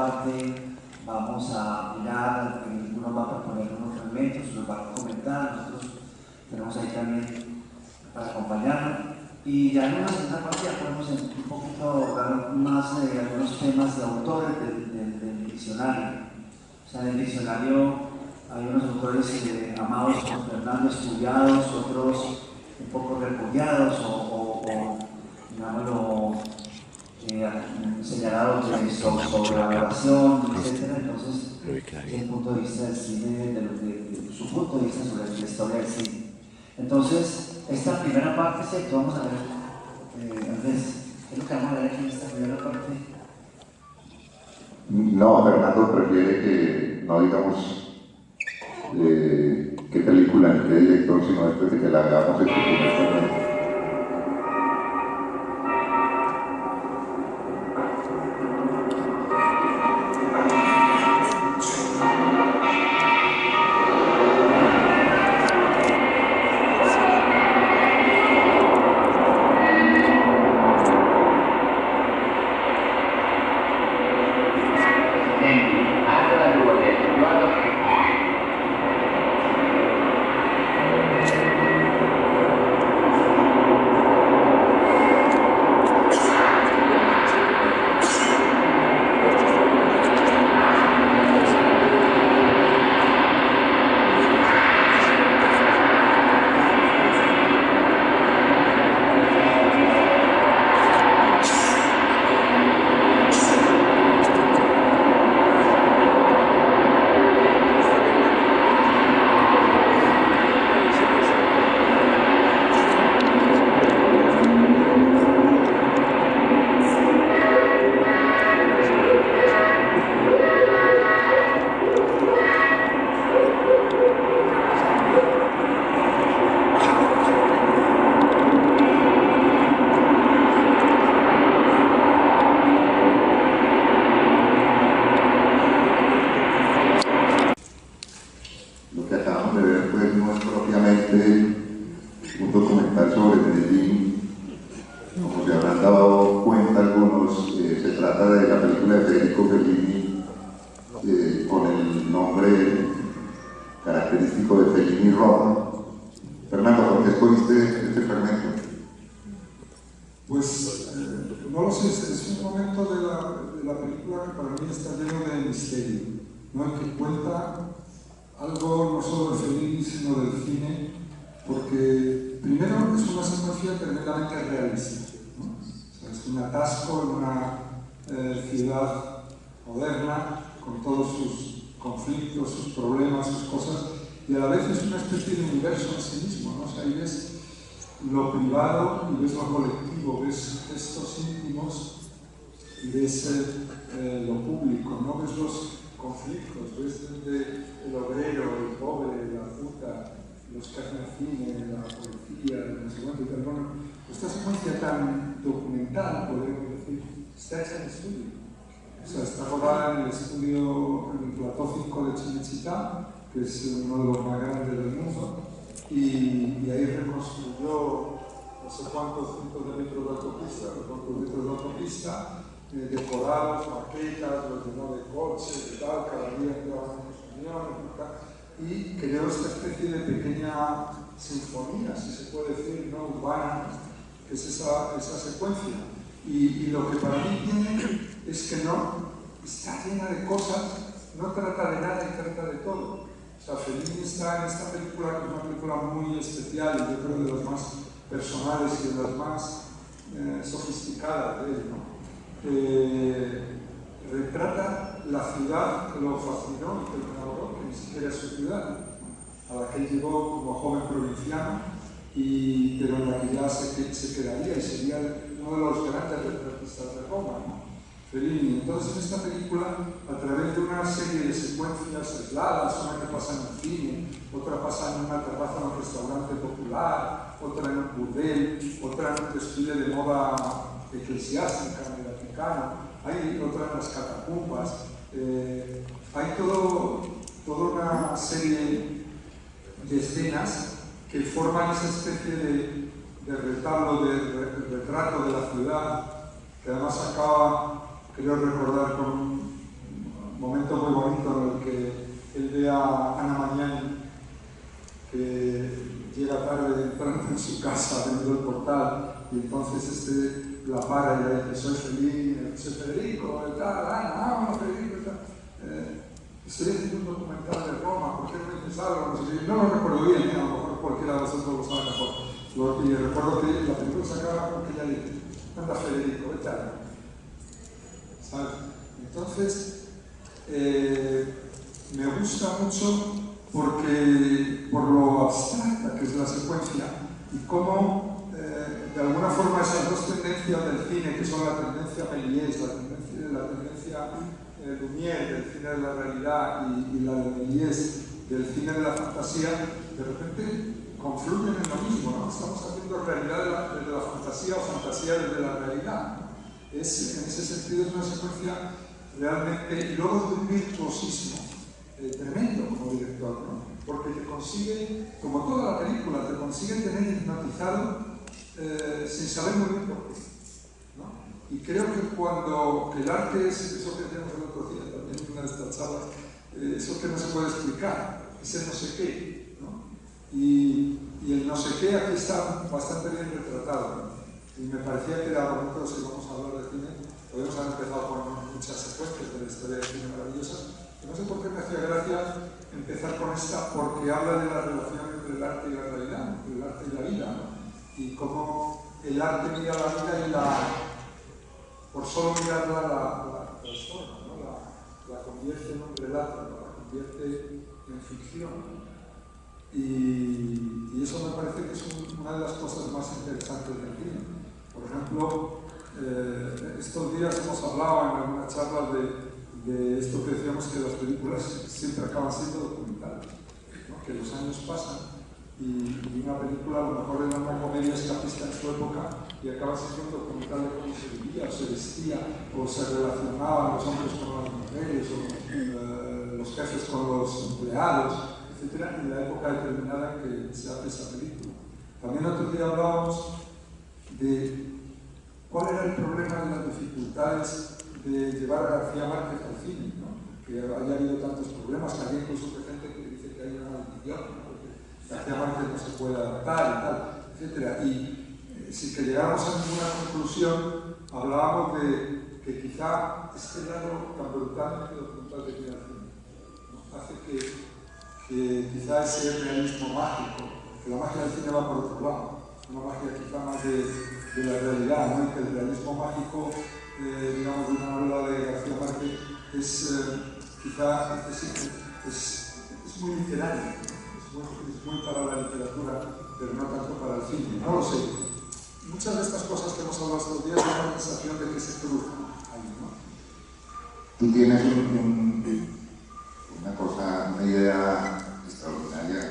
parte vamos a mirar, uno va a proponer unos fragmentos, los va a comentar, nosotros tenemos ahí también para acompañarnos. Y ya en una segunda parte ya podemos un poquito abordar más algunos temas de autores del diccionario. O sea, en el diccionario hay unos autores amados por Fernando, estudiados, otros un poco repudiados o digámoslo, señalados de sobrevaloración, etc. Entonces, desde el punto de vista del cine, de su punto de vista sobre la historia del cine. Entonces, esta primera parte, sí, que vamos a ver, Andrés, ¿qué es lo que vamos a ver aquí en esta primera parte? No, Fernando prefiere que no digamos qué película ni qué director, sino después de que la hagamos en primer. Que es uno de los más grandes del mundo, y ahí reconstruyó no sé cuántos cientos de metros de autopista, decorados, maquetas, los llenó de coches y tal, cada día entraban en los camiones y creó esta especie de pequeña sinfonía, si se puede decir, ¿no? Urbana, que es esa secuencia. Y lo que para mí tiene es que no está llena de cosas, no trata de nada y trata de todo. O sea, Fellini está en esta película, que es una película muy especial, y yo creo de las más personales y de las más sofisticadas de él, ¿no? Retrata la ciudad que lo fascinó y que lo enamoró, que ni siquiera es su ciudad, a la que él llegó como joven provinciano, pero en la que ya se quedaría y sería uno de los grandes retratistas de Roma, ¿no? Fellini. Entonces, en esta película, a través de una serie de secuencias aisladas, una que pasa en un cine, otra pasa en una terraza en un restaurante popular, otra en un burdel, otra en un desfile de moda eclesiástica en el Vaticano, hay otra en las catacumbas, hay toda una serie de escenas que forman esa especie de retablo, de retrato de la ciudad, que además acaba, creo recordar, con momento muy bonito en el que él ve a Ana Magnani, que llega tarde entrando en su casa, dentro del portal, y entonces la para y le dice: soy Federico, tal, Ana, vámonos Federico, tal. Estoy haciendo un documental de Roma, ¿por qué no me dices algo? No lo recuerdo bien, a lo mejor cualquiera de vosotros lo sabe mejor. Y recuerdo que la película se acaba con que ella dice: anda Federico, vete a ver. ¿Sabes? Entonces, me gusta mucho porque, por lo abstracta que es la secuencia y cómo, de alguna forma, esas dos tendencias del cine, que son la tendencia Méliès, la tendencia Lumière, del cine de la realidad, y la de Méliès, del cine de la fantasía, de repente confluyen en lo mismo, ¿no? Estamos haciendo realidad desde la fantasía o fantasía desde la realidad, ¿no? En ese sentido es una secuencia realmente, y luego de un virtuosismo tremendo como director, ¿no? Porque te consigue, como toda la película, te consigue tener hipnotizado sin saber muy bien por qué, ¿no? Y creo que cuando el arte es eso que decíamos el otro día también en una de estas charlas, eso que no se puede explicar, ese no sé qué, ¿no? Y el no sé qué aquí está bastante bien retratado, ¿no? Y me parecía que era bonito, si vamos a hablar de cine, podemos haber empezado con muchas secuencias de la historia del cine maravillosas. No sé por qué me hacía gracia empezar con esta, porque habla de la relación entre el arte y la realidad, entre el arte y la vida, ¿no? Y cómo el arte mira la vida y por solo mirarla la transforma, ¿no? La convierte en un relato, ¿no? La convierte en ficción, ¿no? Y eso me parece que es una de las cosas más interesantes del cine. Por ejemplo, estos días hemos hablado en algunas charlas de esto que decíamos, que las películas siempre acaban siendo documentales, ¿no? Que los años pasan y una película a lo mejor era una comedia escapista en su época y acaba siendo un documental de cómo se vivía, o se vestía, o se relacionaban los hombres con las mujeres, o los jefes con los empleados, etcétera, en la época determinada en que se hace esa película. También otro día hablábamos de cuál era el problema de las dificultades de llevar a García Márquez al cine, ¿no? Que haya habido tantos problemas, que hay incluso gente que dice que hay una maldición, ¿no? Porque García Márquez no se puede adaptar y tal, etcétera. Y sin que llegáramos a ninguna conclusión, hablábamos de que quizá este lado tan brutalmente documental que tiene el cine, ¿no? Hace que quizá ese realismo mágico, que la magia del cine va por otro lado, una magia quizá más de la realidad, ¿no? Y que el realismo mágico, digamos, de una novela de García Márquez es quizá es muy literario, ¿no? es muy para la literatura, pero no tanto para el cine, no lo sé. Muchas de estas cosas que hemos hablado estos días dan la sensación de que se cruzan ahí, ¿no? Tú tienes una idea extraordinaria,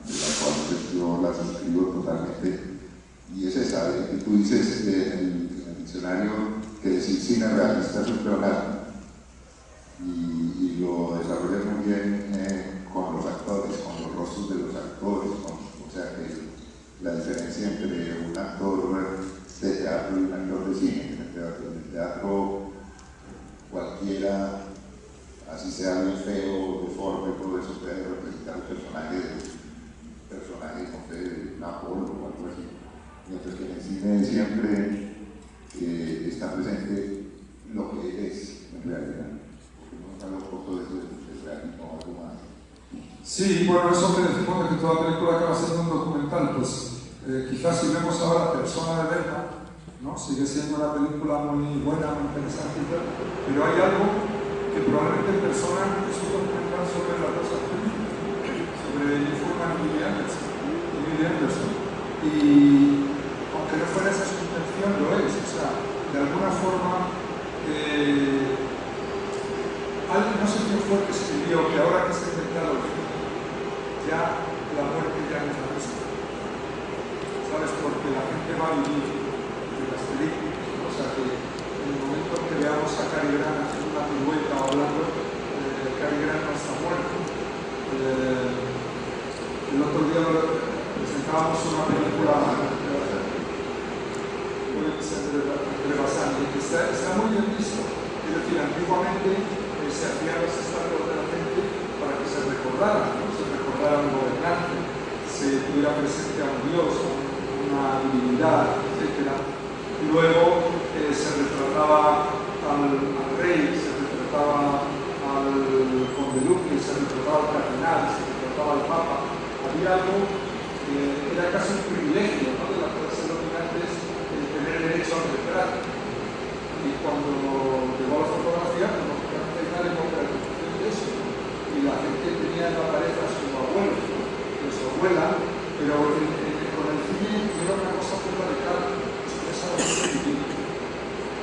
de la cual yo la suscribo totalmente, y es esa, que tú dices en el diccionario que decir cine realista es un pleonasmo, y lo desarrollas muy bien con los actores, con los rostros de los actores, o sea que la diferencia entre un actor de teatro y un actor de cine. En el teatro cualquiera, así sea bien feo, deforme, todo eso puede representar un personaje, no sé, de Napoleón o algo así. Mientras que en el cine siempre está presente lo que es en realidad. Porque no habla un poco de eso, de realismo o algo más. Sí, bueno, eso que decimos de que toda película acaba siendo un documental, pues quizás si vemos ahora Persona de Berna, ¿no? Sigue siendo una película muy buena, muy interesante, pero hay algo que probablemente Persona es un documental sobre las dos actrices, sobre Amy Fuhrman y Lily Anderson. Y aunque no fuera esa su intención, lo es. O sea, de alguna forma, alguien, no sé quién fue que escribió que ahora que se ha inventado el cine, ya la muerte ya no es la misma. ¿Sabes? Porque la gente va a vivir de las películas, ¿no? O sea, que en el momento que veamos a Cary Grant haciendo una pirueta o hablando, Cary Grant no está muerto. El otro día presentábamos una película muy interesante de Basani, que está muy bien visto. Es decir, antiguamente antiguamente se hacían las estatuas de la gente para que se recordaran, ¿no? Se recordara un gobernante, se tuviera presente a un dios, a una divinidad, etc. Y luego se retrataba al rey, se retrataba al conde duque, se retrataba al cardenal, se retrataba al papa. Había algo que era casi un privilegio, ¿no?, de las clases dominantes, el tener derecho al retrato. Y cuando llegó la fotografía, pues lógicamente hay una democratización de eso, ¿no? Y la gente tenía en la pared a su abuelo, ¿no?, a su abuela, pero con el cine era una cosa muy radical, expresaba mucho vivir.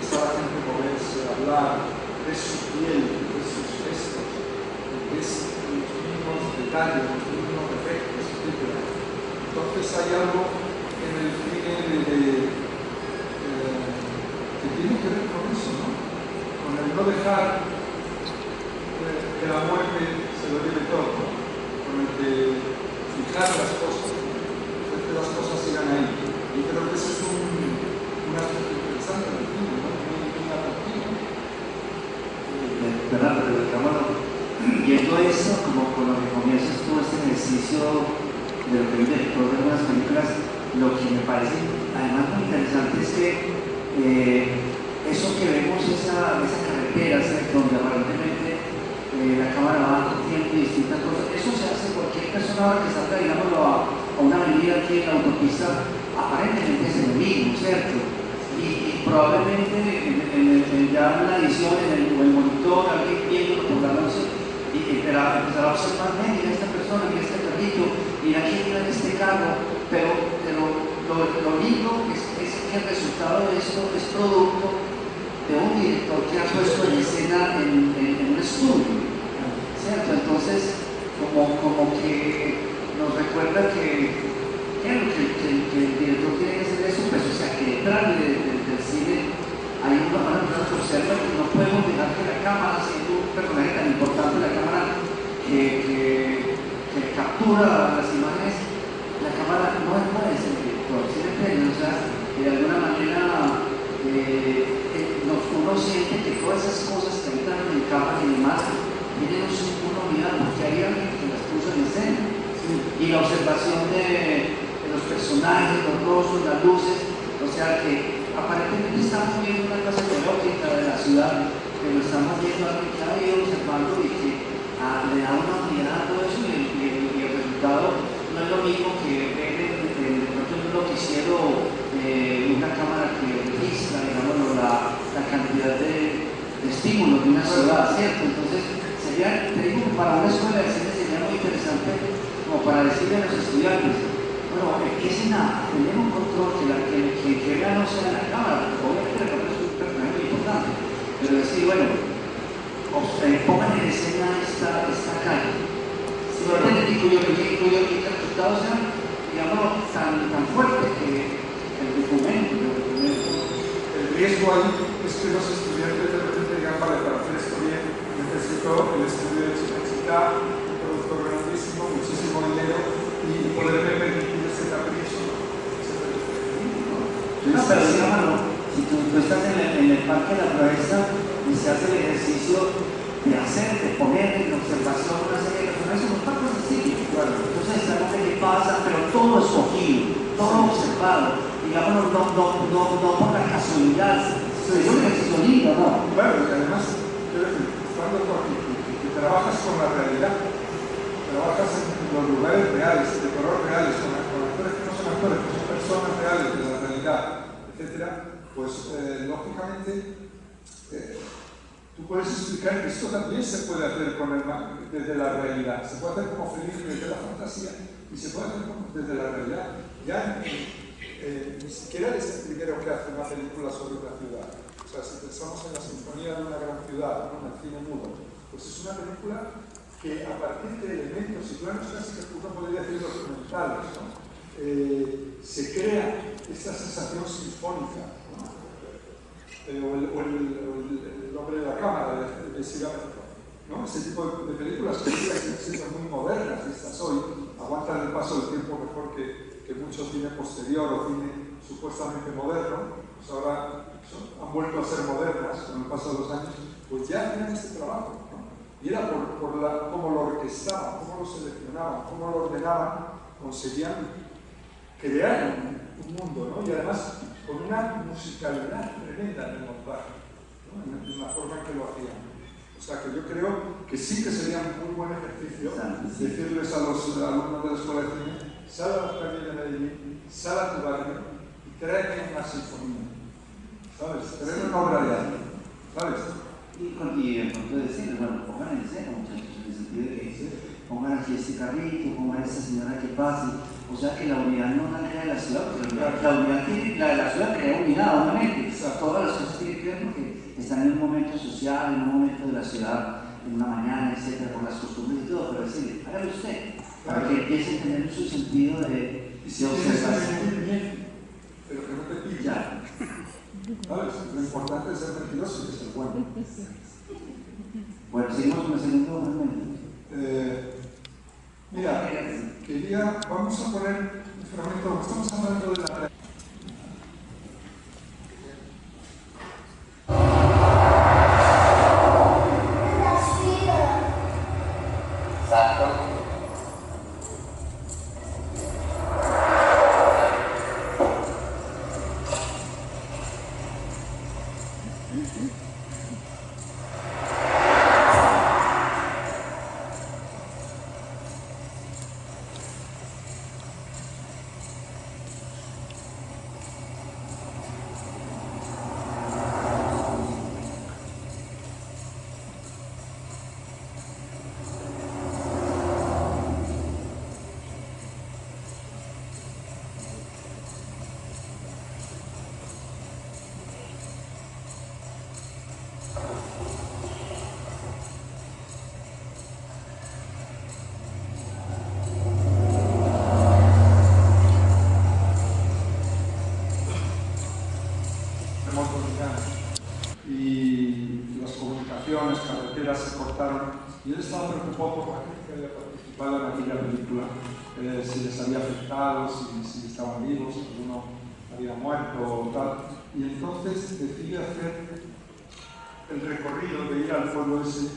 Estaba la gente moverse, hablar, de su piel, de sus gestos, de los mismos detalles, los mismos efectos, etc. Entonces hay algo en el cine que tiene que ver con eso, ¿no? Con el no dejar que la muerte se lo lleve todo, ¿no? Con el de fijar las cosas, hacer que las cosas sigan ahí. Y creo que ese es un aspecto interesante del cine, ¿no? Muy atractivo. Fernando, pero digamos, viendo eso, como con lo que comienzas tú este ejercicio de lo que el director de algunas películas, lo que me parece además muy interesante es que eso que vemos, esa carretera, donde aparentemente la cámara va cogiendo distintas cosas, eso se hace cualquier persona ahora que salga, digámoslo, a una avenida aquí en la autopista, aparentemente es el mismo, ¿cierto? Y probablemente ya en la edición, en el monitor, alguien viéndolo por la noche, y empezará a observar, mira esta persona, mira este carrito, mira quién iba en este carro, pero lo lindo es que el resultado de esto es producto de un director que ha puesto en escena en un estudio, ¿cierto? Entonces, como que nos recuerda que el director tiene que hacer eso, pues, o sea, que detrás del cine hay una persona que observa que no podemos dejar que la cámara, siendo un personaje tan importante, la cámara que captura las imágenes, la cámara no puede ser el director, siempre, o sea, de alguna manera uno siente que todas esas cosas que habitan en cámara y demás tienen una unidad, porque hay alguien que las puso en escena, y la observación de los personajes, los rostros, las luces, o sea que aparentemente estamos viendo una clase teológica de la ciudad, pero estamos viendo algo que ha ido observando y que le da una unidad a todo eso, y el resultado no es lo mismo que ver de pronto en un noticiero una cámara que registra, digamos, la cantidad de estímulos de una ciudad, ¿cierto? Entonces sería, te digo, para una escuela de cine sería muy interesante como para decirle a los estudiantes, bueno, ¿qué escena? Tener un control que vea no sea la cámara, porque obviamente la cámara es un personaje muy importante, pero decir, bueno, pongan en escena esta calle, y cuyo resultado sea, digamos, tan fuerte que el documento. El riesgo ahí es que los estudiantes de repente digan, vale, para hacer esto bien, necesito el estudio de Chica, un productor grandísimo, muchísimo dinero, y poderme permitir ese capricho, ¿no? No, pero digámoslo, si tú estás en el Parque de la Proeza y se hace el ejercicio de poner en observación una serie de personas, eso no es tan sencillo. Claro. Entonces sabemos qué pasa, pero todo escogido, todo observado, digámoslo, no por la casualidad, es un ejercicio lindo, ¿no? Claro, y además, quiero decir, cuando trabajas con la realidad, trabajas en los lugares reales, de color reales, con actores que no son actores, que son personas reales de la realidad, etc., pues lógicamente tú puedes explicar que esto también se puede hacer desde la realidad, se puede hacer como feliz desde la fantasía y se puede hacer desde la realidad. Ya ni siquiera es el primero que hace una película sobre una ciudad. O sea, si pensamos en la sinfonía de una gran ciudad, ¿no?, en el cine mudo, pues es una película que a partir de elementos y planos casi que uno podría decir documentales, ¿no?, se crea esta sensación sinfónica, ¿no?, o el nombre de la cámara de Sigámetro, ¿no?, ese tipo de películas que siguen siendo muy modernas, estas hoy aguantan el paso del tiempo mejor que mucho cine posterior o cine supuestamente moderno, pues ahora han vuelto a ser modernas con el paso de los años, pues ya hacían este trabajo, ¿no? Y era por cómo lo orquestaban, cómo lo seleccionaban, cómo lo ordenaban, conseguían crear un mundo, ¿no? Y además con una musicalidad tremenda en el montaje, ¿no? En la forma en que lo hacían. O sea que yo creo que sí que sería un muy buen ejercicio decirles a los alumnos de la escuela de cine: sal a las calles de Medellín, sal a tu barrio y tráeme una sinfonía, ¿sabes? Tráeme una obra de arte, ¿sabes? Y por qué decirlo, bueno, pongan en escena, muchachos, en el sentido de que pongan aquí este carrito, pongan a esta señora que pase. O sea que la unidad no nace de la ciudad, porque la unidad tiene, la de la ciudad crea unidad, obviamente. O sea, todas las cosas tienen que ver porque están en un momento social, en un momento de la ciudad, en una mañana, etcétera, por las costumbres y todo, pero decirle, hágalo usted, para que empiece a tener su sentido de observación. Pero que no te pille. Ya. ¿Sabes? Lo importante es ser mentiroso y ser bueno. Bueno, seguimos con el segundo momento. Mira, vamos a poner un fragmento, estamos hablando de la... Y las comunicaciones, carreteras se cortaron, y él estaba preocupado por la gente que había participado en aquella película, si les había afectado, si estaban vivos, si alguno había muerto o tal, y entonces decide hacer el recorrido de ir al pueblo ese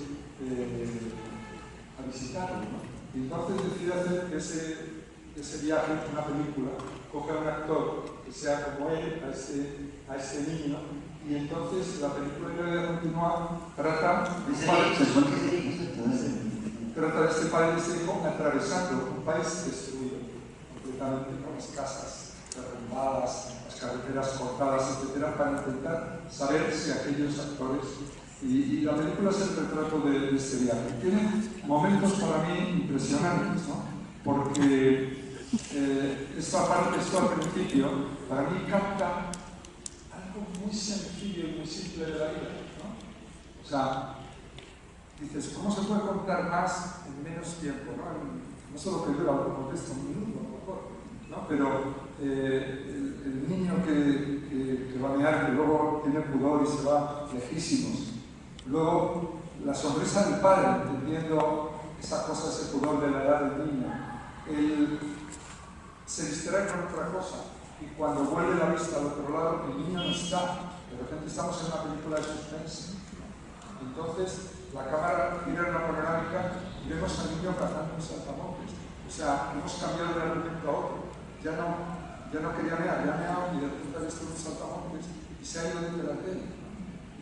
a visitarlo, ¿no? Y entonces decide hacer ese viaje, una película, coge a un actor que sea como él, a ese niño, y entonces la película que voy a continuar trata de este padre y este hijo atravesando un país destruido completamente, con las casas derrumbadas, las carreteras cortadas, etcétera, para intentar saber si aquellos actores... Y la película es el retrato de este viaje. Tiene momentos para mí impresionantes, ¿no? Porque esto al principio, para mí capta algo muy sencillo y muy simple de la vida, ¿no? O sea, dices, ¿cómo se puede contar más en menos tiempo? No solo que dura un contexto, un minuto, a lo mejor, ¿no? Pero el niño que va a mirar, que luego tiene pudor y se va lejísimos. Luego, la sonrisa del padre, entendiendo esa cosa, ese pudor de la edad del niño. Él se distrae con otra cosa. Y cuando vuelve la vista al otro lado, el niño no está. De repente estamos en una película de suspense. Entonces, la cámara gira en la panorámica y vemos al niño cazando un saltamontes. O sea, hemos cambiado de un momento a otro. Ya no quería mear, ya meado y de repente ha visto un saltamontes y se ha ido detrás de él.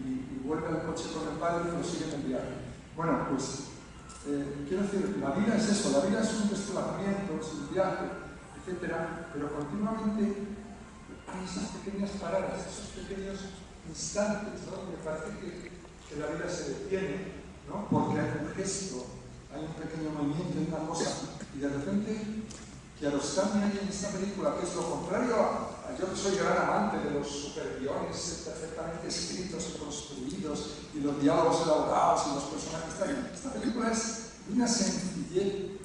Y vuelve al coche con el padre y lo sigue en el viaje. Bueno, pues, quiero decir, la vida es eso, la vida es un desplazamiento, es un viaje, etcétera, pero continuamente hay esas pequeñas paradas, esos pequeños instantes, ¿no? Me parece que la vida se detiene, ¿no? Porque hay un gesto, hay un pequeño movimiento, hay una cosa, y de repente Kiarostami hay en esta película, que es lo contrario a yo que soy gran amante de los superguiones perfectamente escritos y construidos, y los diálogos elaborados y los personajes tal. Esta película es una sencillez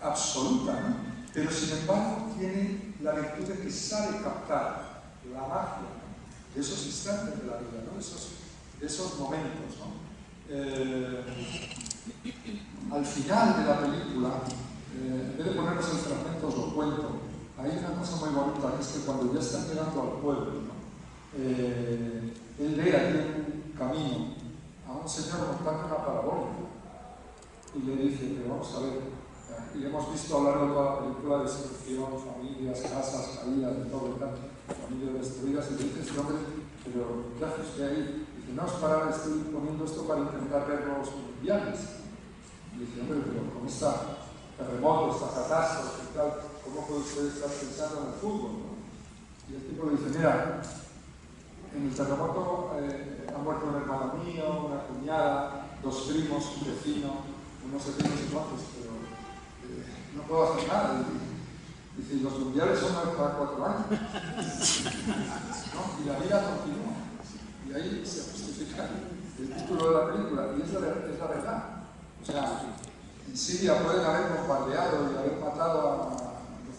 absoluta, ¿no? Pero sin embargo tiene la virtud de que sabe captar la magia, ¿no? De esos instantes de la vida, ¿no? De esos momentos, ¿no? Al final de la película, en vez de ponernos el fragmento, os lo cuento. hay una cosa muy bonita, que es que cuando ya están llegando al pueblo, ¿no? Él ve aquí en un camino a un señor montando una parabólica y le dice, pero vamos a ver, y hemos visto a lo largo de toda la película destrucción, familias, casas caídas, de todo y tal, familias destruidas, y le dice este hombre, pero ¿qué hace usted ahí? Dice, no, es para, estoy poniendo esto para intentar ver los mundiales. Y dice, hombre, pero con esta terremoto, esta catástrofe y tal, ¿cómo puede usted estar pensando en el fútbol? ¿No? Y el tipo le dice, mira, en el terremoto ha muerto un hermano mío, una cuñada, 2 primos, un vecino, unos vecinos y cuantos, pero no puedo hacer nada. Dice, los mundiales son cada 4 años. ¿No? Y la vida continúa. Y ahí se justifica el título de la película, y es la verdad. O sea, en Siria pueden haber bombardeado y haber matado a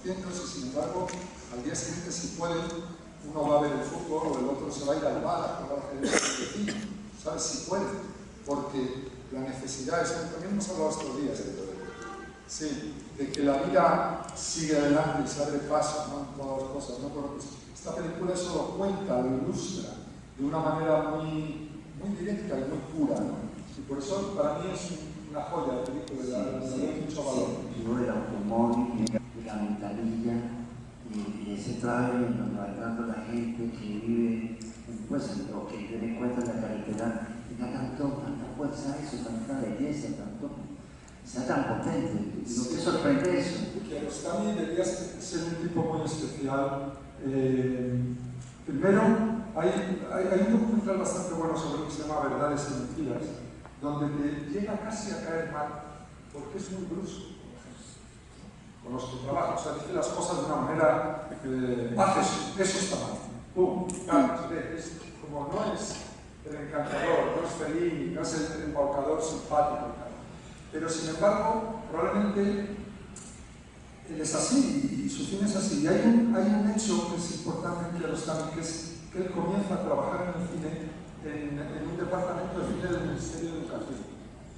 200, y sin embargo, al día siguiente, si pueden, uno va a ver el fútbol o el otro se va a ir al bar a jugar al vecino, ¿sabes? Si puede, porque la necesidad, eso también hemos hablado estos días, sí, de que la vida sigue adelante y se abre paso, ¿no? En todas las cosas, ¿no? Pero pues, esta película eso lo cuenta, lo ilustra de una manera muy directa y muy pura, ¿no? Y por eso para mí es una joya de película, le doy mucho valor. Yo del automóvil, de la ventanilla, y ese traje en donde va entrando la gente que vive, pues, o que tiene en cuenta la carretera, tenga tanta fuerza eso, tanta belleza, sea tan potente. ¿No te sorprende eso? Kiarostami debería ser un tipo muy especial. Primero, hay un documental bastante bueno sobre lo que se llama Verdades y Mentiras, donde te llega casi a caer mal, porque es muy brusco con los que trabaja. O sea, dice las cosas de una manera, haces eso está mal. ¡Pum! Claro, como no es el encantador, no es feliz, no es el embaucador simpático. Pero sin embargo, probablemente él es así y su cine es así. Y hay un hecho que es importante en Kiarostami, que es que él comienza a trabajar en el cine en un departamento de cine del Ministerio de Educación.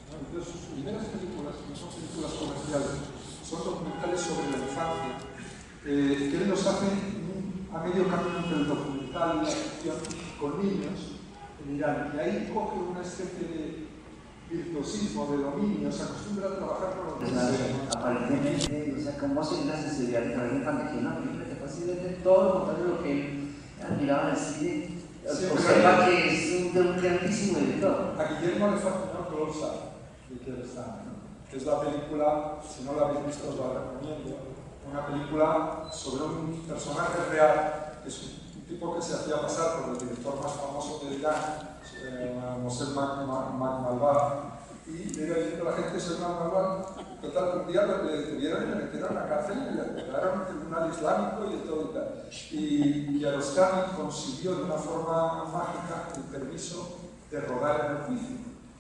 Entonces sus primeras películas, que no son películas comerciales, son documentales sobre la infancia, que él los hace a medio camino entre el documental y la ficción con niños en Irán. Y ahí coge una especie de virtuosismo, de dominio, se acostumbra a trabajar con los niños. Aparentemente, o sea, como se una sensibilidad de la infancia, que una película que posiblemente todo lo contrario de lo que él admiraba en el cine, observa que es un grandísimo director. A Guillermo le fascinó Close Up, de Kiarostami, ¿no? Que es la película, si no la habéis visto os la recomiendo, una película sobre un personaje real, que es un tipo que se hacía pasar por el director más famoso de Irán, Mohsen Maghmalbaf, y le iba diciendo a la gente, soy Maghmalbaf. Total, un día le detuvieron y le metieron a la cárcel y le declararon un tribunal islámico y de todo y tal. Y Kiarostami consiguió de una forma mágica el permiso de rodar en el juicio.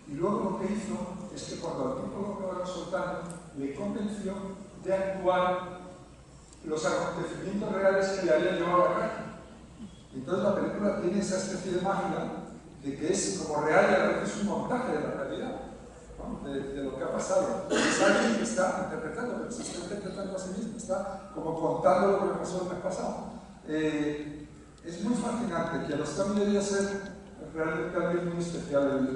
Y luego lo que hizo es que cuando al tipo lo acabaron soltando, le convenció de actuar los acontecimientos reales que le habían llevado a la cárcel. Entonces la película tiene esa especie de magia de que es como real y a la vez es un montaje de la realidad, ¿no? de lo que ha pasado. Es alguien que está interpretando, pero se está interpretando a sí mismo, está como contando lo que le pasó el mes pasado. Es muy fascinante. Kiarostami debería ser realmente alguien muy especial.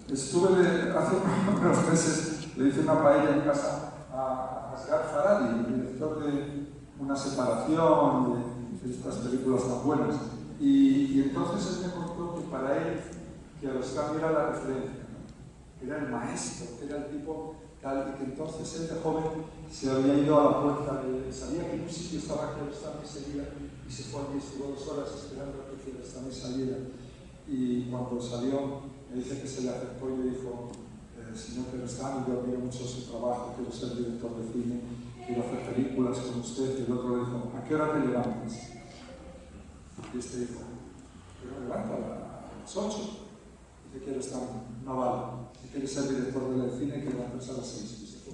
Estuve hace unos meses, le hice una paella en casa a Asghar Farhadi, el director de Una separación, de estas películas tan buenas. Y entonces él me contó que para él Kiarostami era la referencia, ¿no? Que era el maestro, que era el tipo tal, y que entonces él de joven se había ido a la puerta, sabía que en un sitio estaba Kiarostami seguida y se fue allí, estuvo 2 horas esperando a que Kiarostami saliera. Y cuando salió, me dice que se le acercó y le dijo, señor Kiarostami, yo admiro mucho su trabajo, quiero ser director de cine, quiero hacer películas con usted. Y el otro le dijo, ¿a qué hora te levantas? Y este dijo, pero me levanto a las 8. Dice, Kiarostami, no vale. Si quieres ser director del cine, que levantas a las 6. Y se fue.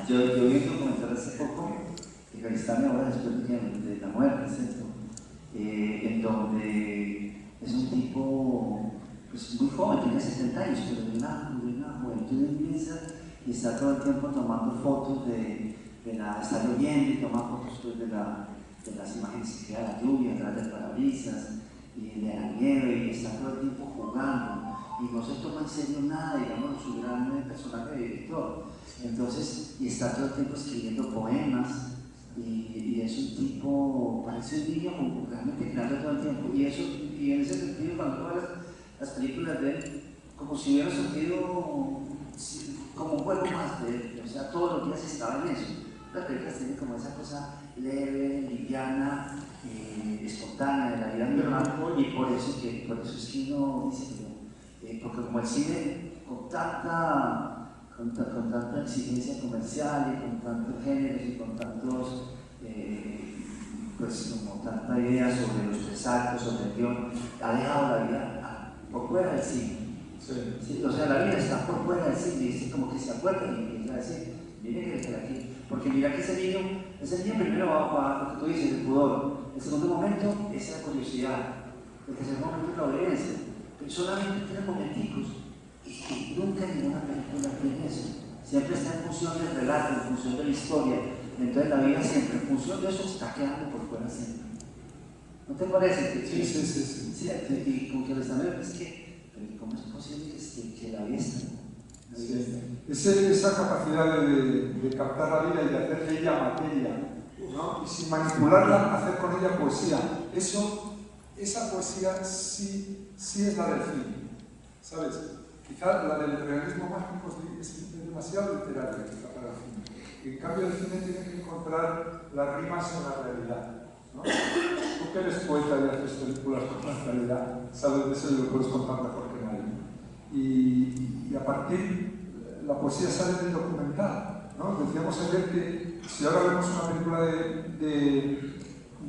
Yo vi un documental hace poco que Kiarostami ahora después de la muerte, ¿cierto? En donde es un tipo pues, muy joven, tiene 70 años, pero de una juventud inmensa, y está todo el tiempo tomando fotos está lloviendo y toma fotos pues, de las imágenes que queda la lluvia, atrás del parabrisas y de la nieve, y está todo el tiempo jugando y no se toma en serio nada, digamos, su gran personaje de director. Entonces, y está todo el tiempo escribiendo poemas y es un tipo, parece un niño realmente creando todo el tiempo, y en ese sentido cuando tú ves las películas de él, como si hubiera surgido como un juego más de él, o sea, todos los días estaba en eso. Las películas tienen como esa cosa leve, liviana, espontánea de la vida normal, y por eso es que uno dice que porque como el cine con tanta exigencia comercial y con tantos géneros y con tantos pues como tanta idea sobre los tres actos, sobre el guión, ha dejado la vida por fuera del cine. Sí. Sí, o sea, la vida está por fuera del cine, y como que se acuerda y empieza a decir, viene que estar aquí. Porque mira que ese niño primero va a lo que tú dices, el pudor. El segundo momento es la curiosidad. El tercer momento es la obediencia. Pero solamente tiene momenticos. Y nunca en ninguna película tiene eso. Siempre está en función del relato, en función de la historia. Entonces la vida siempre, en función de eso, está quedando por fuera siempre. ¿No te parece? Sí. Y como que les están viendo, es que, ¿cómo es posible que la vida esté? Esa capacidad de captar la vida y de hacer de ella materia, ¿no? Y sin manipularla, hacer con ella poesía. Esa poesía sí es la del cine, ¿sabes? Quizá la del realismo mágico es demasiado literaria quizá para el cine. En cambio, el cine tiene que encontrar las rimas en la realidad, ¿no? Tú que eres poeta y haces películas con la realidad, sabes de eso y lo puedes contar mejor que nadie. Y a partir, la poesía sale del documental, ¿no? Decíamos ayer que si ahora vemos una película de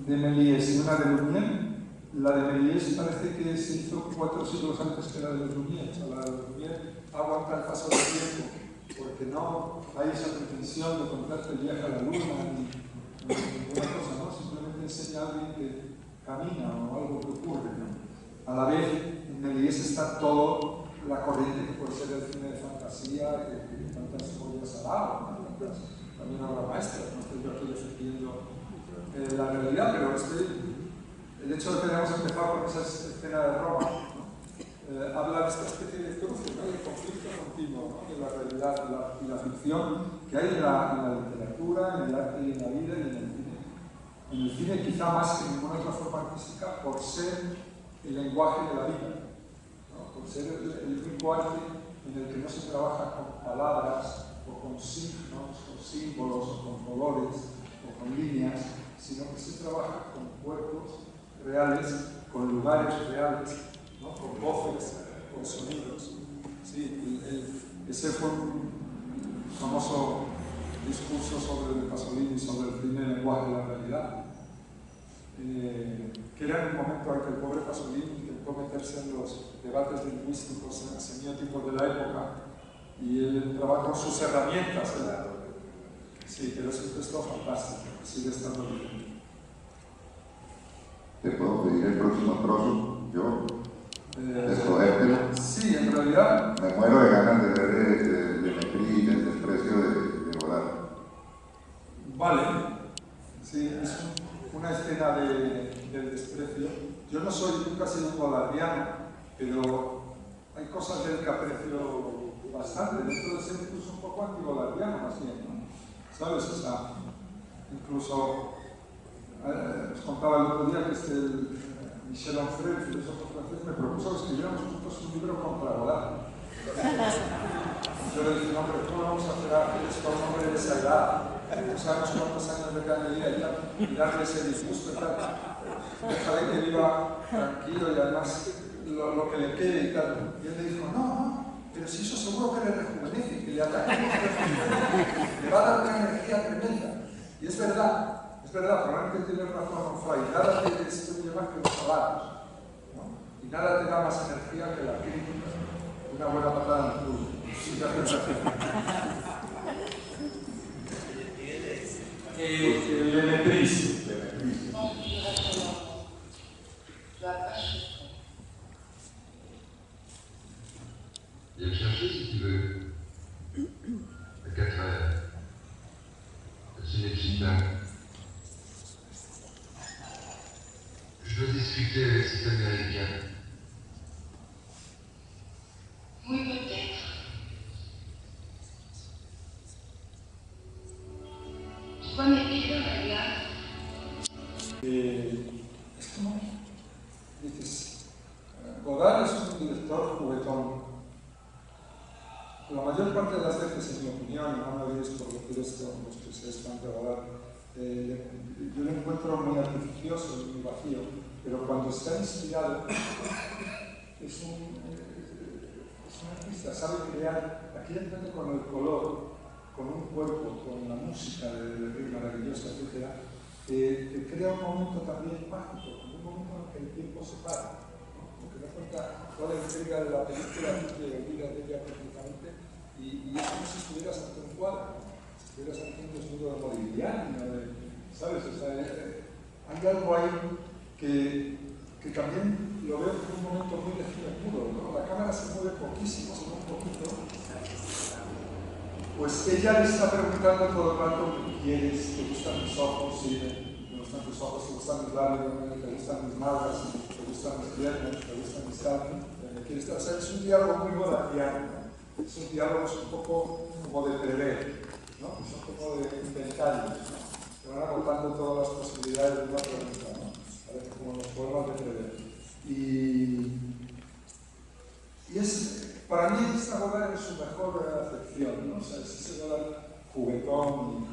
Méliès y una de Lumière, la de Méliès parece que se hizo 4 siglos antes que la de Lumière. O sea, la de Lumière aguanta el paso del tiempo, porque no hay esa pretensión de contarte el viaje a la luna ni ninguna cosa, ¿no? Simplemente enseña a alguien que camina o algo que ocurre, ¿no? A la vez, en Méliès está todo la corriente que puede ser el cine de fantasía, que tantas joyas ha dado, ¿no? También obras maestras, no estoy yo aquí defendiendo la realidad, pero el hecho de que hayamos empezado con esa escena de Roma, ¿no? Habla de esta especie de cruce, ¿no? De conflicto continuo, ¿no? De la realidad y la ficción que hay en la literatura, en el arte y en la vida y en el cine. En el cine quizá más que en ninguna otra forma artística por ser el lenguaje de la vida, ¿no? Por ser el único arte en el que no se trabaja con palabras o con signos o símbolos o con colores o con líneas, sino que se trabaja con cuerpos reales, con lugares reales, ¿no? Con voces, con sonidos. Sí, ese fue un famoso discurso sobre Pasolini, sobre el cine lenguaje de la realidad, que era en el momento en que el pobre Pasolini intentó meterse en los debates lingüísticos semióticos de la época, y él entraba con sus herramientas. Sí, pero es un texto fantástico, sigue estando bien. ¿Te puedo pedir el próximo trozo? Yo, escogértelo. Sí, en realidad. Me muero de ganas de ver de Metri y del desprecio de Godard. Vale. Sí, es una escena del desprecio. Yo nunca he sido un godardiano, pero hay cosas del que aprecio bastante. Dentro de ser incluso un poco antigodardiano, más bien, ¿no? ¿Sabes? O sea, incluso. Os contaba el otro día que Michel Onfray, el filósofo francés, me propuso que escribiéramos juntos un libro contra Godard. Yo le dije, no, pero ¿cómo vamos a hacer esto a un hombre de esa edad? No sabemos cuántos años le quedan de vida y darle ese disgusto y tal. Déjale que viva tranquilo y además lo que le quede y tal. Y él le dijo, no, pero si eso seguro que le rejuvenece, que le ataque, le va a dar una energía tremenda. Y es verdad. Es verdad, probablemente tienes razón, Onfray. Nada te destruye más que los salarios, ¿no? Y nada te da más energía que la crítica. Una buena patada en el culo. Le Metris. Viens me chercher si tu veux. expliquer le système américain? Oui, peut-être. Pourquoi m'écrire dans la glace? Es como, dices, Godard es un director juguetón. La mayor parte de las veces, en mi opinión, y no me olvides por decir esto, los que se están de Godard, yo lo encuentro muy artificioso y muy vacío, pero cuando está inspirado, es un artista, sabe crear, aquí entra con el color, con un cuerpo, con la música maravillosa, etc., te crea un momento también mágico, como un momento en que el tiempo se para, ¿no? Porque da cuenta toda la entrega de la película que olvida de ella prácticamente, y es como si estuvieras ante un cuadro, si estuvieras ante un desnudo de Modigliani, ¿sabes? O sea, hay algo ahí que también lo veo como un momento muy de cine puro, ¿no? La cámara se mueve poquísimo, se mueve un poquito. Pues ella le está preguntando todo el rato: ¿qué quieres? ¿Te gustan mis ojos? Sí, me gustan tus ojos, te gustan mis labios, te gustan mis nalgas, te gustan mis piernas, te gustan mis carnes. ¿Quieres? O sea, es un diálogo muy bodaciano, ¿no? Es un diálogo un poco como de prever, ¿no? Es un poco de inventarios, ¿no? Se van agotando todas las posibilidades de una pregunta, ¿no? Como los poemas de prever. Y es, para mí, esta Godard es su mejor acepción, ¿no? O sea, es ese Godard juguetón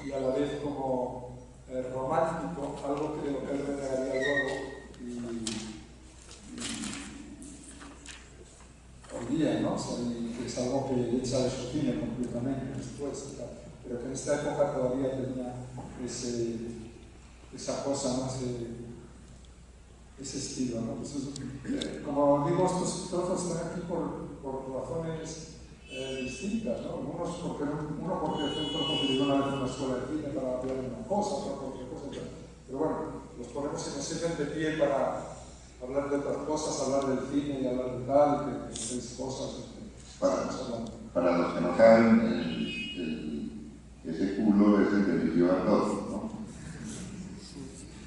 y a la vez como romántico, algo que de lo que él renegaría luego hoy día, ¿no? O sea, que es algo que echa de su cine completamente después, pero que en esta época todavía tenía esa cosa, ¿no? Ese estilo, ¿no? Pues como digo, estos trozos están aquí por razones distintas, ¿no? Uno porque hace un trozo que llegó una vez a una escuela de cine para hablar de una cosa, otra por otra cosa, pero bueno, los ponemos y nos sirven de pie para hablar de otras cosas, hablar del cine y hablar de tal, que es cosas. Para los que no saben, ese culo es el de Vivió Ardós, ¿no?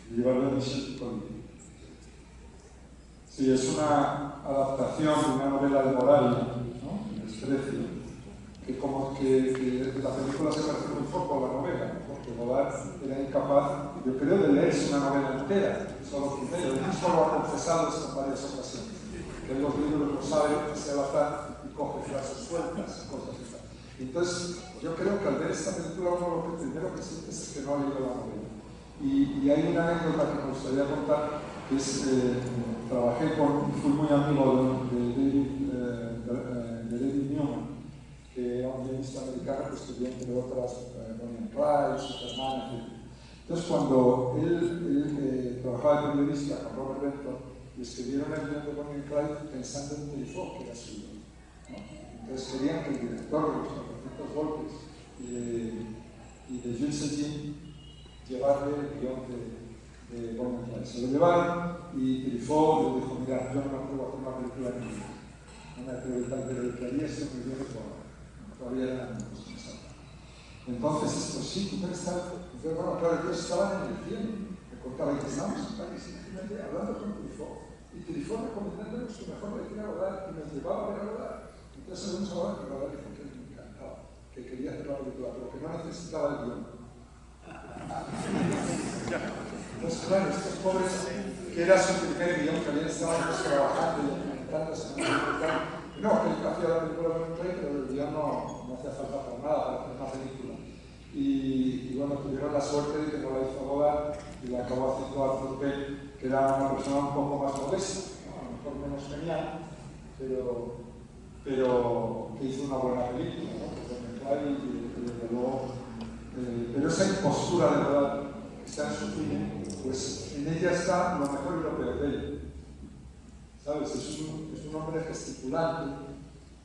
Vivió Ardós, Michel Piccoli. Sí, es una adaptación de una novela de Moravia, ¿no? El Desprecio, que como que la película se parece muy poco a la novela, ¿no? Porque Godard era incapaz, yo creo, de leerse una novela entera, solo primero. Él mismo lo ha confesado en varias ocasiones, que él los libros los sabe hacia al azar y coge frases sueltas, cosas así. Entonces, yo creo que al ver esta película uno lo que primero que siente es que no ha leído la novela. Y hay una anécdota que me gustaría contar, que es, fui muy amigo de David Newman, que era un guionista americano que estudió, entre otras, Bonnie and Clyde, Superman, etc. Entonces, cuando él trabajaba de periodista con Robert Benton, le escribieron el guion de Bonnie and Clyde pensando en Truffaut, que era suyo, ¿no? Entonces querían que el director de los 400 golpes y de Jules Seguin llevarle el guion de Bonnie and Clyde. Se lo llevaron y Truffaut le dijo: mira, yo no me atrevo a hacer una película en inglés, no me atrevo a tal, pero el que haría esto me dio de todavía eran amigos. Entonces, esto sí, tú pensabas, bueno, claro, ellos estaban en el cielo, me contaba, y estábamos en París, imagínate, hablando con Truffaut, y Truffaut recomendándonos su mejor lectura a Godard, y nos llevaba a ver a Godard. Entonces, algunos hablaban que Godard dijo que le encantaba, que quería hacer la película, pero que no necesitaba el guión. Entonces, claro, estos pobres, que era su primer guión, que habían estado trabajando y documentándose, no, que él hacía la película con un rey, pero el guión no hacía falta para nada, para hacer una película. Y bueno, tuvieron la suerte de que no la hizo Godard y la acabó haciendo Arthur Penn, que era una persona un poco más modesta, ¿no? A lo mejor menos genial, pero que hizo una buena película, ¿no? Y desde luego, pero esa impostura de Godard que está en su cine, pues en ella está lo mejor y lo peor de él. ¿Sabes? Es un hombre gesticulante.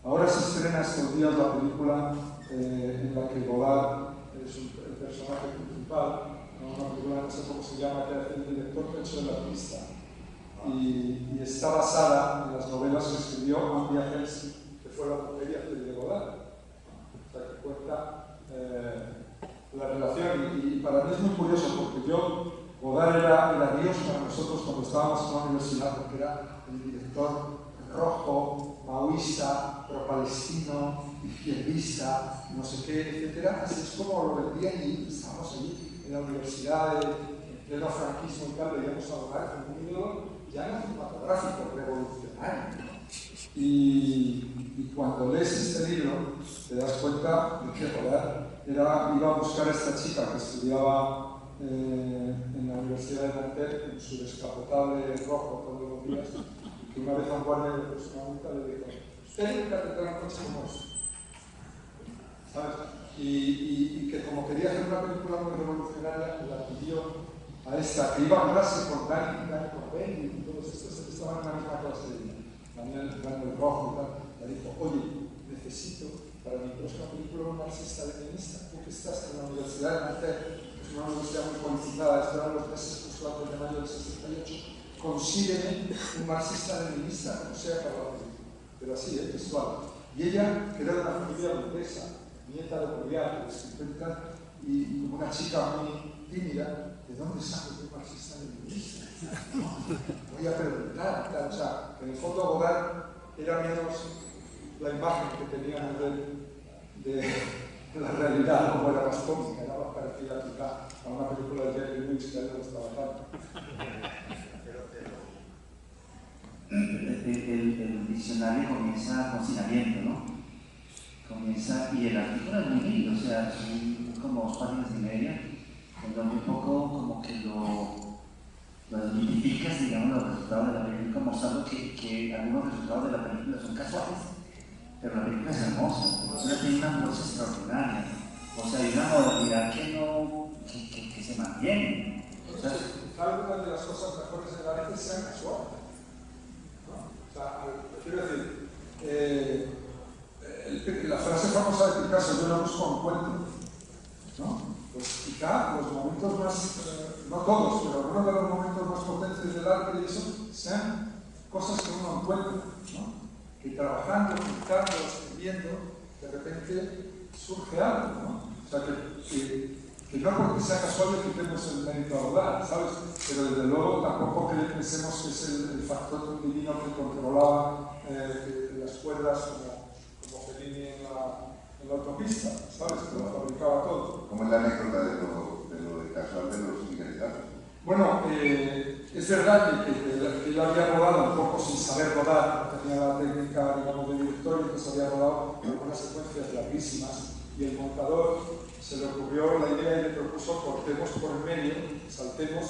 Ahora se estrena estos días la película en la que Godard es el personaje principal, ¿no? Una película, no sé cómo se llama, que hace el director Pecho de la Pista, y está basada en las novelas que escribió Ampia Helsing, que fue la primera de Godard. O sea, que cuenta la relación, y para mí es muy curioso, porque yo Godard era Dios para nosotros cuando estábamos en la universidad, porque era el director rojo, maoísta, pro-palestino, izquierdista, no sé qué, etcétera. Así es como lo vendían y estábamos allí en la universidad en pleno franquismo y tal, veíamos a Godard como un ídolo ya no cinematográfico, revolucionario. Y cuando lees este libro te das cuenta de que Godard iba a buscar a esta chica que estudiaba en la Universidad de Nanterre en su descapotable rojo todos los días, que una vez a un guardia de personalidad le dijo: usted nunca tendrá un coche como este, ¿sabes? Y que como quería hacer una película muy revolucionaria, la pidió a esta, que iba a clase con Dani Corbell y todos estos estaban en la misma clase de ella, Daniel Rojo y tal. Le dijo: oye, necesito para mi próxima película un marxista-leninista. Tú que estás en la Universidad de Nanterre, que es una universidad muy politizada, esperan los meses justo antes de mayo del 68, consígueme un marxista-leninista como sea para la película. Pero así, textual. Y ella, que era de una familia burguesa, nieta de Bourdieu, escritora, y como una chica muy tímida, ¿de dónde saco un marxista-leninista? Voy a preguntar, tal. O sea, que en el fondo Godard era menos la imagen que tenían de la realidad, como era más cómica, era más parecida quizá a una película de Jerry Lewis que a él le gustaba tanto. El diccionario comienza con hacinamiento, ¿no? Comienza, y el artículo es muy lindo, o sea, son como 2 páginas y media, en donde un poco como que lo identificas, digamos, los resultados de la película, mostrando que algunos resultados de la película son casuales, pero la película es hermosa, tiene una fuerza extraordinaria, o sea, hay una modernidad que se mantiene. O sea, algunas de las cosas mejores de la arte sean casuales, ¿no? O sea, quiero decir, la frase famosa de Picasso, yo no busco un cuento, ¿no? Pues quizá los momentos más, no todos, pero algunos de los momentos más potentes del arte y eso sean cosas que uno encuentra, ¿no? Que trabajando, pintando, escribiendo, de repente surge algo, ¿no? O sea, que no porque sea casual le quitemos el mérito a Godard, ¿sabes? Pero desde luego tampoco que pensemos que es el factor divino que controlaba las cuerdas como Fellini en la autopista, ¿sabes? Que lo fabricaba todo. ¿Cómo es la anécdota de lo de casual de los tijeretanos? Bueno, es verdad que él había rodado un poco sin saber rodar, no tenía la técnica, digamos, de director, y entonces había rodado algunas secuencias larguísimas, y el montador se le ocurrió la idea y le propuso: cortemos por el medio, saltemos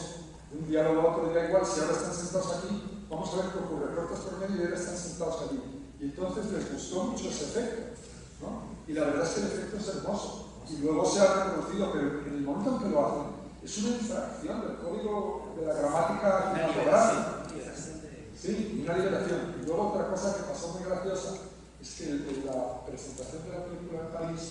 de un diálogo a otro, da igual, si ahora están sentados aquí, vamos a ver qué ocurre, cortas por el medio y ahora están sentados aquí. Y entonces les gustó mucho ese efecto, ¿no? Y la verdad es que el efecto es hermoso, y luego se ha reproducido, pero en el momento en que lo hacen, es una infracción del código de la gramática cinematográfica. Sí, una liberación. Y luego otra cosa que pasó muy graciosa es que en la presentación de la película en París,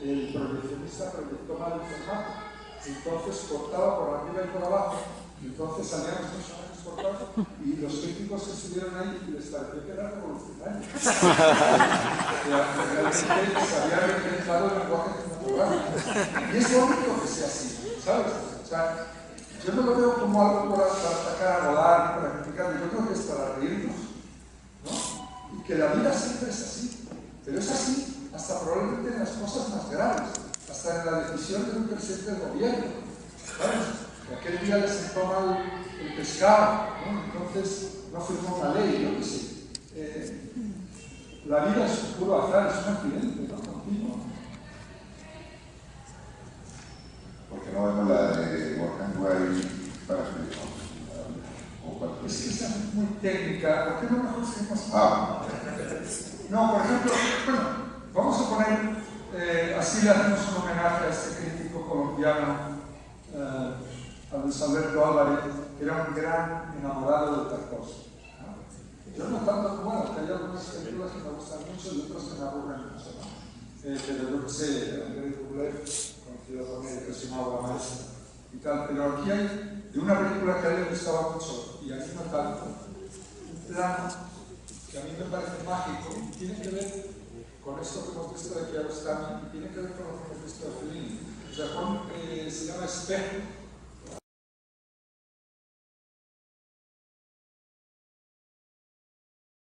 el proyeccionista proyectó mal el formato. Entonces cortaba por arriba y por abajo, y entonces salían los personajes cortados, y los críticos que estuvieron ahí les pareció que era revolucionario. Realmente se había reinventado el lenguaje cinematográfico. Y es bonito que sea así, ¿sabes? O sea, yo no lo veo como algo para atacar a Godard, para criticarlo, yo creo que es para reírnos, ¿no? Y que la vida siempre es así, pero es así hasta probablemente en las cosas más graves, hasta en la decisión de un presidente del gobierno, ¿sabes? Que aquel día le sentó mal el pescado, ¿no? Entonces no firmó una ley, yo qué sé. La vida es un puro azar, es un accidente, ¿no? Continuo. Porque no vemos la de Wolfgang Wright para explicar. Es que esa es muy técnica. ¿Por qué no mejor seguimos? No, por ejemplo, bueno, vamos a poner, así le hacemos un homenaje a este crítico colombiano, a Luis Alberto Álvarez, que era un gran enamorado de Tarkovsky. Yo no tanto como él, que hay algunas películas que me gustan mucho y otras que me aburren mucho, ¿no? Pero yo que sé, Andrés Rublev, conocido por él, que se llamaba La Maestra y tal, pero aquí hay de una película que a él le gustaba mucho y a mí no tanto, un plano que a mí me parece mágico y tiene que ver con esto que hemos visto de Kiarostami y tiene que ver con lo que hemos visto de Fellini. O sea, se llama Espejo,